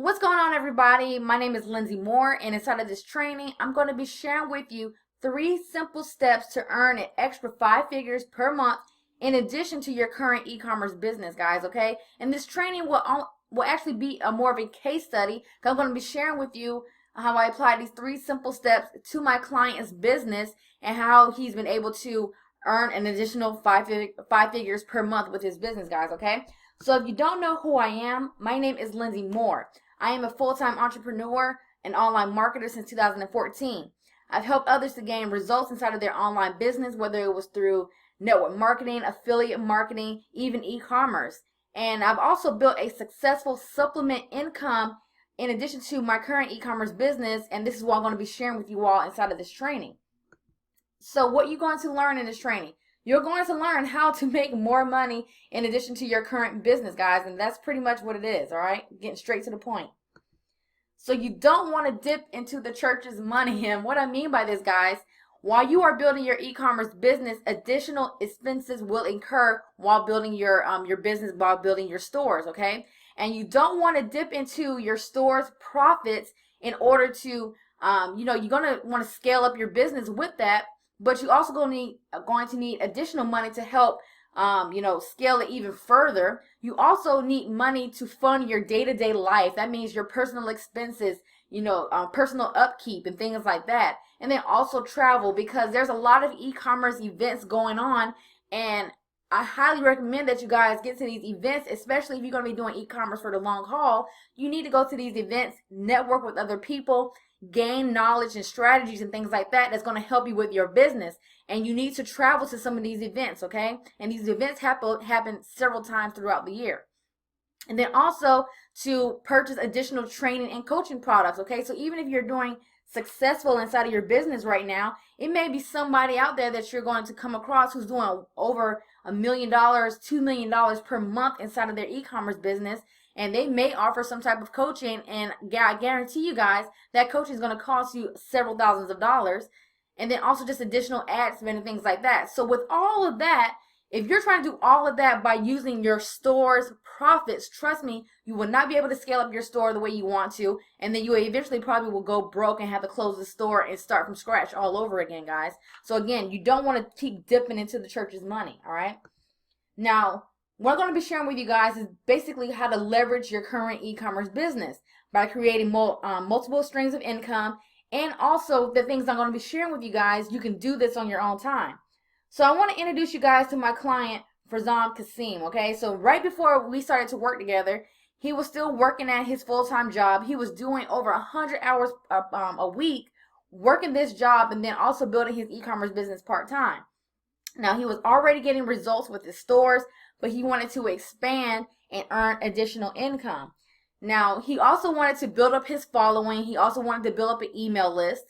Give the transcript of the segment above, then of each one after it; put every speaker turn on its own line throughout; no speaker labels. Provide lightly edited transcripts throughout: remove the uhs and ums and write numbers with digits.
What's going on, everybody? My name is Lindsay Moore, and inside of this training, I'm going to be sharing with you 3 simple steps to earn an extra 5 figures per month in addition to your current e-commerce business, guys, okay? And this training will actually be more of a case study. I'm going to be sharing with you how I apply these 3 simple steps to my client's business and how he's been able to earn an additional 5 figures per month with his business, guys, okay? So if you don't know who I am, my name is Lindsay Moore. I am a full-time entrepreneur and online marketer since 2014. I've helped others to gain results inside of their online business, whether it was through network marketing, affiliate marketing, even e-commerce. And I've also built a successful supplement income in addition to my current e-commerce business, and this is what I'm going to be sharing with you all inside of this training. So what are you going to learn in this training? You're going to learn how to make more money in addition to your current business, guys, and that's pretty much what it is, all right? Getting straight to the point. So you don't want to dip into the church's money, and what I mean by this, guys, while you are building your e-commerce business, additional expenses will incur while building your business, while building your stores, okay? And you don't want to dip into your store's profits in order to, you're going to want to scale up your business with that. But you also going to need additional money to help, scale it even further. You also need money to fund your day-to-day life. That means your personal expenses, personal upkeep and things like that. And then also travel, because there's a lot of e-commerce events going on, and I highly recommend that you guys get to these events, especially if you're going to be doing e-commerce for the long haul. You need to go to these events, network with other people, gain knowledge and strategies and things like that that's going to help you with your business. And you need to travel to some of these events, okay? And these events happen several times throughout the year. And then also to purchase additional training and coaching products, okay? So even if you're doing successful inside of your business right now, it may be somebody out there that you're going to come across who's doing over $1 million, $2 million per month inside of their e-commerce business, and they may offer some type of coaching, and I guarantee you guys that coaching is going to cost you several thousands of dollars, and then also just additional ad spend and things like that. So with all of that, if you're trying to do all of that by using your store's profits, trust me, you will not be able to scale up your store the way you want to, and then you eventually probably will go broke and have to close the store and start from scratch all over again, guys. So again, you don't want to keep dipping into the church's money, all right? Now, what I'm going to be sharing with you guys is basically how to leverage your current e-commerce business by creating multiple streams of income, and also the things I'm going to be sharing with you guys, you can do this on your own time. So I want to introduce you guys to my client, Farzam Kasim, okay? So right before we started to work together, he was still working at his full-time job. He was doing over 100 hours a week working this job and then also building his e-commerce business part-time. Now, he was already getting results with his stores, but he wanted to expand and earn additional income. Now, he also wanted to build up his following. He also wanted to build up an email list.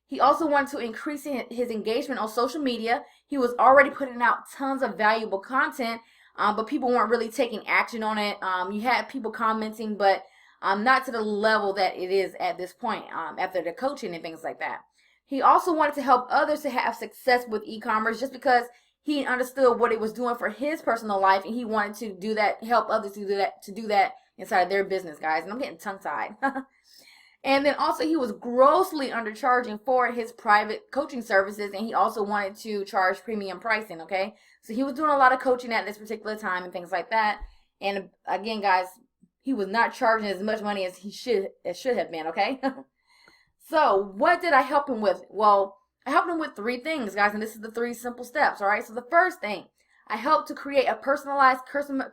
He also wanted to increase his engagement on social media. He was already putting out tons of valuable content, but people weren't really taking action on it. You had people commenting, but not to the level that it is at this point after the coaching and things like that. He also wanted to help others to have success with e-commerce just because he understood what it was doing for his personal life, and he wanted to do that, help others to do that inside of their business, guys. And I'm getting tongue-tied. And then also he was grossly undercharging for his private coaching services, and he also wanted to charge premium pricing, okay? So he was doing a lot of coaching at this particular time and things like that. And again, guys, he was not charging as much money as he should have been, okay? So what did I help him with? Well, I helped him with 3 things, guys, and this is the 3 simple steps, all right? So the first thing, I helped to create a personalized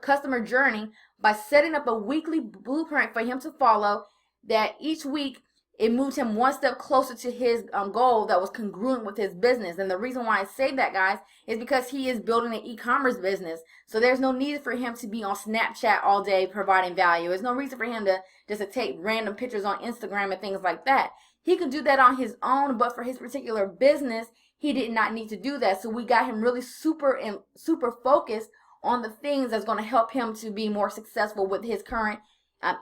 customer journey by setting up a weekly blueprint for him to follow, that each week it moved him one step closer to his goal that was congruent with his business. And the reason why I say that, guys, is because he is building an e-commerce business. So there's no need for him to be on Snapchat all day providing value. There's no reason for him to just to take random pictures on Instagram and things like that. He could do that on his own, but for his particular business, he did not need to do that. So we got him really super focused on the things that's going to help him to be more successful with his current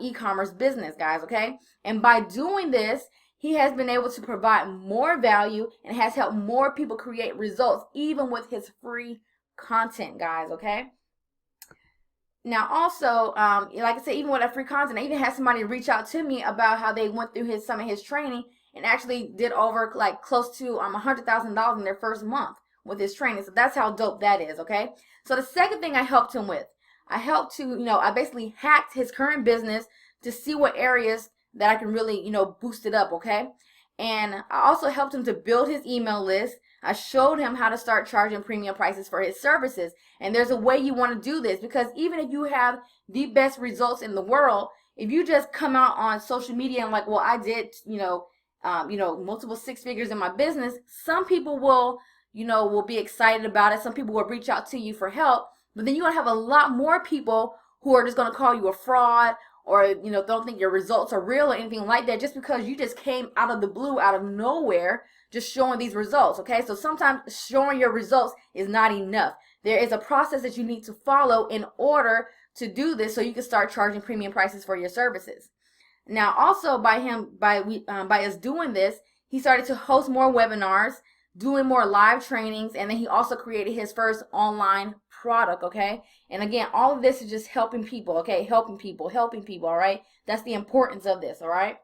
e-commerce business, guys, okay? And by doing this, he has been able to provide more value and has helped more people create results, even with his free content, guys, okay? Now, also, like I said, even with that free content, I even had somebody reach out to me about how they went through some of his training and actually did over like close to $100,000 in their first month with his training. So that's how dope that is. Okay. So the second thing I helped him with, I helped to, I basically hacked his current business to see what areas that I can really, boost it up. Okay. And I also helped him to build his email list. I showed him how to start charging premium prices for his services. And there's a way you want to do this, because even if you have the best results in the world, if you just come out on social media and like, well, I did, multiple six figures in my business, some people will be excited about it. Some people will reach out to you for help, but then you're going to have a lot more people who are just going to call you a fraud, or don't think your results are real or anything like that, just because you just came out of the blue, out of nowhere, just showing these results. Okay, so sometimes showing your results is not enough. There is a process that you need to follow in order to do this, so you can start charging premium prices for your services. Now, also by us doing this, he started to host more webinars, doing more live trainings, and then he also created his first online product. Okay, and again, all of this is just helping people. Okay, helping people. All right, that's the importance of this. All right.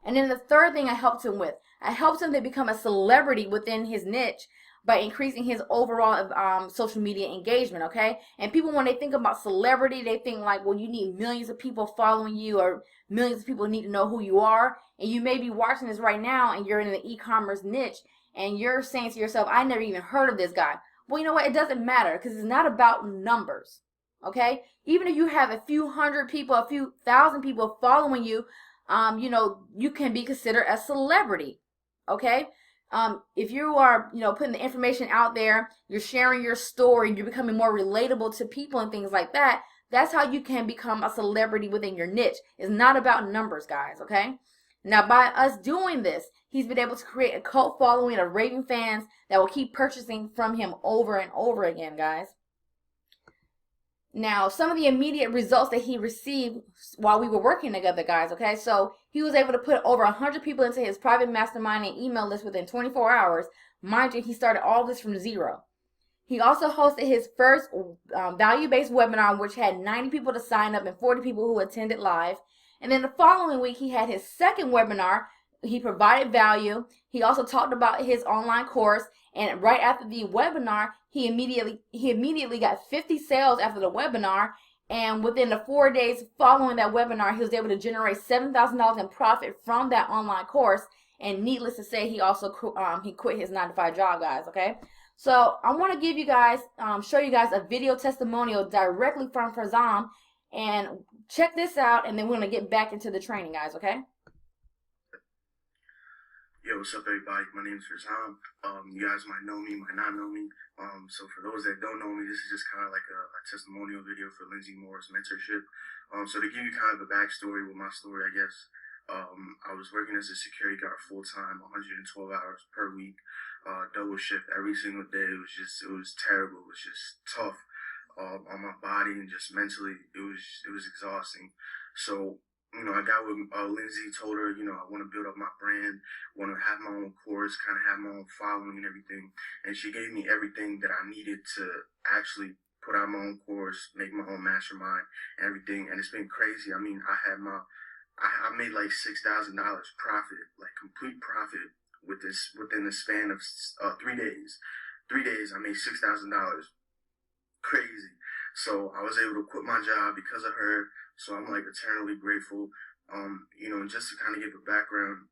And then the third thing I helped him with, I helped him to become a celebrity within his niche by increasing his overall social media engagement. Okay, and people, when they think about celebrity, they think like, well, you need millions of people following you, or millions of people need to know who you are. And you may be watching this right now and you're in the e-commerce niche and you're saying to yourself, I never even heard of this guy. Well, you know what, it doesn't matter, because it's not about numbers. Okay, even if you have a few hundred people, a few thousand people following you, you can be considered a celebrity. Okay, if you are, putting the information out there, you're sharing your story, you're becoming more relatable to people and things like that. That's how you can become a celebrity within your niche. It's not about numbers, guys. Okay. Now, by us doing this, he's been able to create a cult following of raving fans that will keep purchasing from him over and over again, guys. Now, some of the immediate results that he received while we were working together, guys, okay? So he was able to put over 100 people into his private mastermind and email list within 24 hours. Mind you, he started all this from zero. He also hosted his first value-based webinar, which had 90 people to sign up and 40 people who attended live. And then the following week, he had his second webinar. He provided value. He also talked about his online course. And right after the webinar, he immediately got 50 sales after the webinar. And within the 4 days following that webinar, he was able to generate $7,000 in profit from that online course. And needless to say, he also he quit his 9-to-5 job, guys. Okay. So I want to give you guys, show you guys a video testimonial directly from Farzam, and check this out, and then we're going to get back into the training, guys, okay?
Yo, what's up, everybody? My name is Farzam. You guys might know me, might not know me. So for those that don't know me, this is just kind of like a testimonial video for Lindsay Moore's mentorship. So to give you kind of the backstory with my story, I guess, I was working as a security guard full-time, 112 hours per week, double shift every single day. It was terrible. It was just tough on my body and just mentally. It was exhausting. So, I got with Lindsay, told her, I want to build up my brand, want to have my own course, kind of have my own following and everything. And she gave me everything that I needed to actually put out my own course, make my own mastermind, and everything. And it's been crazy. I mean, I made like $6,000 profit, like complete profit within the span of 3 days. 3 days, I made $6,000. Crazy. So I was able to quit my job because of her. So I'm like eternally grateful. And just to kind of give a background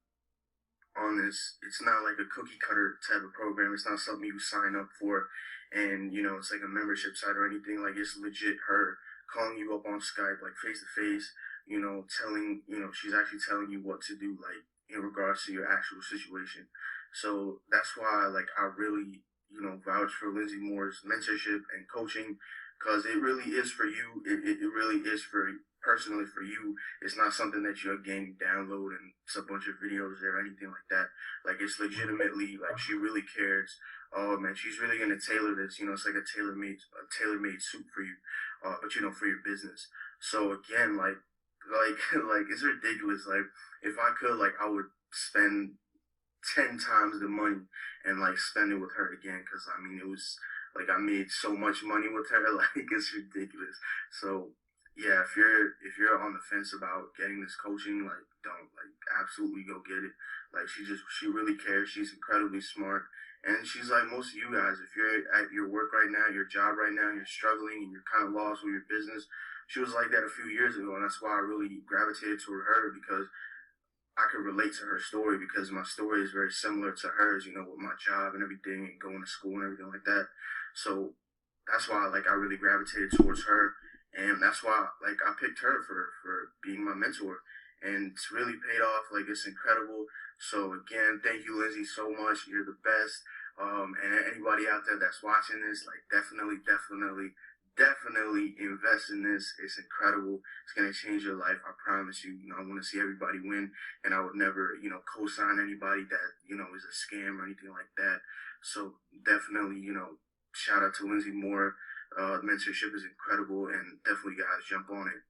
on this, it's not like a cookie cutter type of program. It's not something you sign up for and, it's like a membership site or anything. Like, it's legit her calling you up on Skype, like face to face, she's actually telling you what to do, like in regards to your actual situation. So that's why, like, I really, vouch for Lindsay Moore's mentorship and coaching, because it really is for you. It really is personally for you. It's not something that you're getting download and it's a bunch of videos or anything like that. Like, it's legitimately, like, she really cares. And she's really gonna tailor this. It's like a tailor-made suit for you, but for your business. So again, like it's ridiculous. Like, if I could, like, I would spend 10 times the money and like spend it with her again, because I mean, it was Like, I made so much money with her, like, it's ridiculous. So yeah, if you're on the fence about getting this coaching, like, don't, like, absolutely go get it. Like, she really cares. She's incredibly smart. And she's like most of you guys, if you're at your work right now, your job right now, you're struggling and you're kind of lost with your business, she was like that a few years ago. And that's why I really gravitated toward her, because I could relate to her story, because my story is very similar to hers, you know, with my job and everything and going to school and everything like that. So that's why, like, I really gravitated towards her. And that's why, like, I picked her for being my mentor. And it's really paid off. Like, it's incredible. So again, thank you, Lindsay, so much. You're the best. And anybody out there that's watching this, like, definitely invest in this. It's incredible. It's going to change your life. I promise you. You know, I want to see everybody win, and I would never, you know, co-sign anybody that, you know, is a scam or anything like that. So definitely, you know, shout out to Lindsay Moore. Mentorship is incredible, and definitely, guys, jump on it.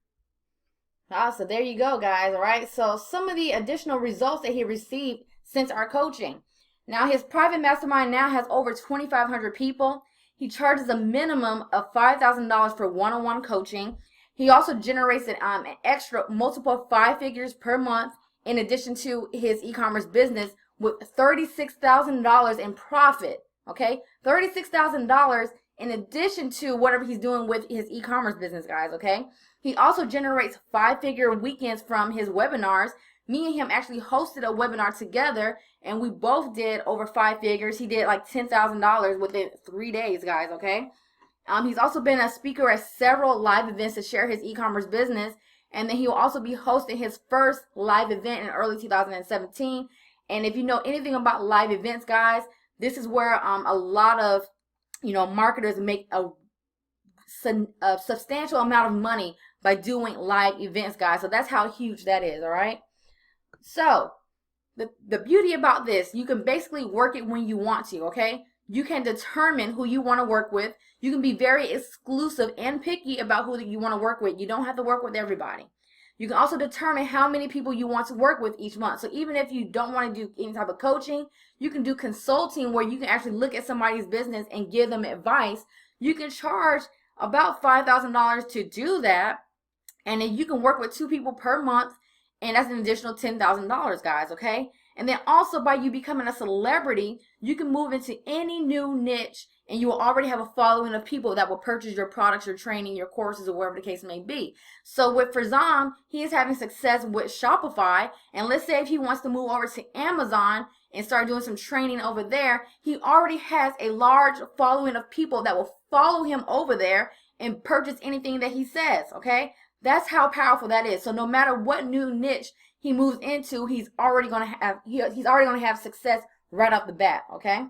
So there you go, guys. All right. So some of the additional results that he received since our coaching. Now, his private mastermind now has over 2,500 people. He charges a minimum of $5,000 for one-on-one coaching. He also generates an extra multiple 5 figures per month in addition to his e-commerce business with $36,000 in profit. Okay, $36,000 in addition to whatever he's doing with his e-commerce business, guys. Okay, he also generates 5-figure weekends from his webinars. Me and him actually hosted a webinar together, and we both did over 5 figures. He did like $10,000 within 3 days, guys. Okay. He's also been a speaker at several live events to share his e-commerce business, and then he will also be hosting his first live event in early 2017. And if you know anything about live events, guys, this is where a lot of, you know, marketers make a substantial amount of money by doing live events, guys. So that's how huge that is. All right. So the beauty about this, you can basically work it when you want to. Okay. You can determine who you want to work with. You can be very exclusive and picky about who you want to work with. You don't have to work with everybody. You can also determine how many people you want to work with each month. So even if you don't want to do any type of coaching, you can do consulting where you can actually look at somebody's business and give them advice. You can charge about $5,000 to do that. And then you can work with 2 people per month. And that's an additional $10,000, guys, okay? And then also by you becoming a celebrity, you can move into any new niche and you will already have a following of people that will purchase your products, your training, your courses, or whatever the case may be. So with Farzam, he is having success with Shopify. And let's say if he wants to move over to Amazon and start doing some training over there, he already has a large following of people that will follow him over there and purchase anything that he says, okay? That's how powerful that is. So no matter what new niche he moves into, he's already going to have success right off the bat, okay?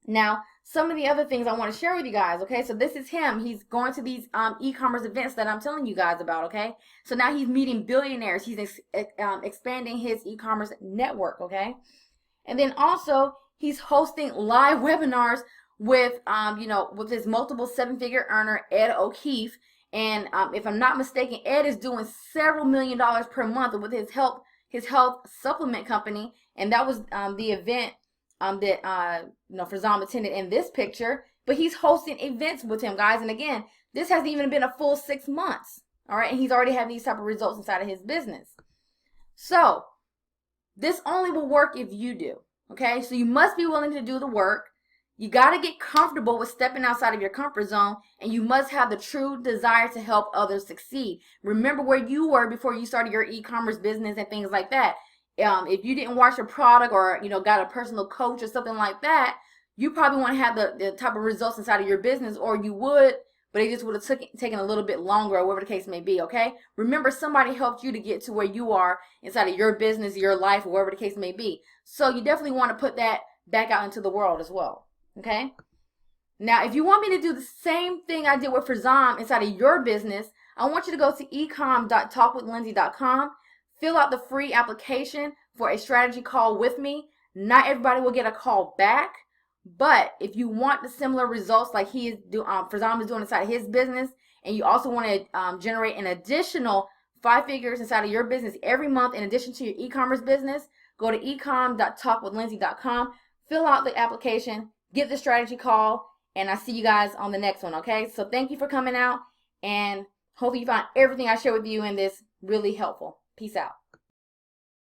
Now, some of the other things I want to share with you guys, okay? So this is him. He's going to these e-commerce events that I'm telling you guys about, okay? So now he's meeting billionaires. He's expanding his e-commerce network, okay? And then also he's hosting live webinars with with his multiple 7-figure earner Ed O'Keefe. And if I'm not mistaken, Ed is doing several $million per month with his health supplement company. And that was the event that Farzam attended in this picture. But he's hosting events with him, guys. And again, this hasn't even been a full 6 months. All right, and he's already having these type of results inside of his business. So this only will work if you do. Okay, so you must be willing to do the work. You got to get comfortable with stepping outside of your comfort zone, and you must have the true desire to help others succeed. Remember where you were before you started your e-commerce business and things like that. If you didn't watch your product or, got a personal coach or something like that, you probably wouldn't have the type of results inside of your business, or you would, but it just would have taken a little bit longer, or whatever the case may be, okay? Remember, somebody helped you to get to where you are inside of your business, your life, or whatever the case may be. So you definitely want to put that back out into the world as well. Okay. Now, if you want me to do the same thing I did with Farzam inside of your business, I want you to go to ecom.talkwithlindsay.com, fill out the free application for a strategy call with me. Not everybody will get a call back, but if you want the similar results like Farzam is doing inside of his business, and you also want to generate an additional 5 figures inside of your business every month in addition to your e-commerce business, go to ecom.talkwithlindsay.com, fill out the application, get the strategy call, And I see you guys on the next one, okay? So thank you for coming out, and hopefully you found everything I shared with you in this really helpful. Peace out.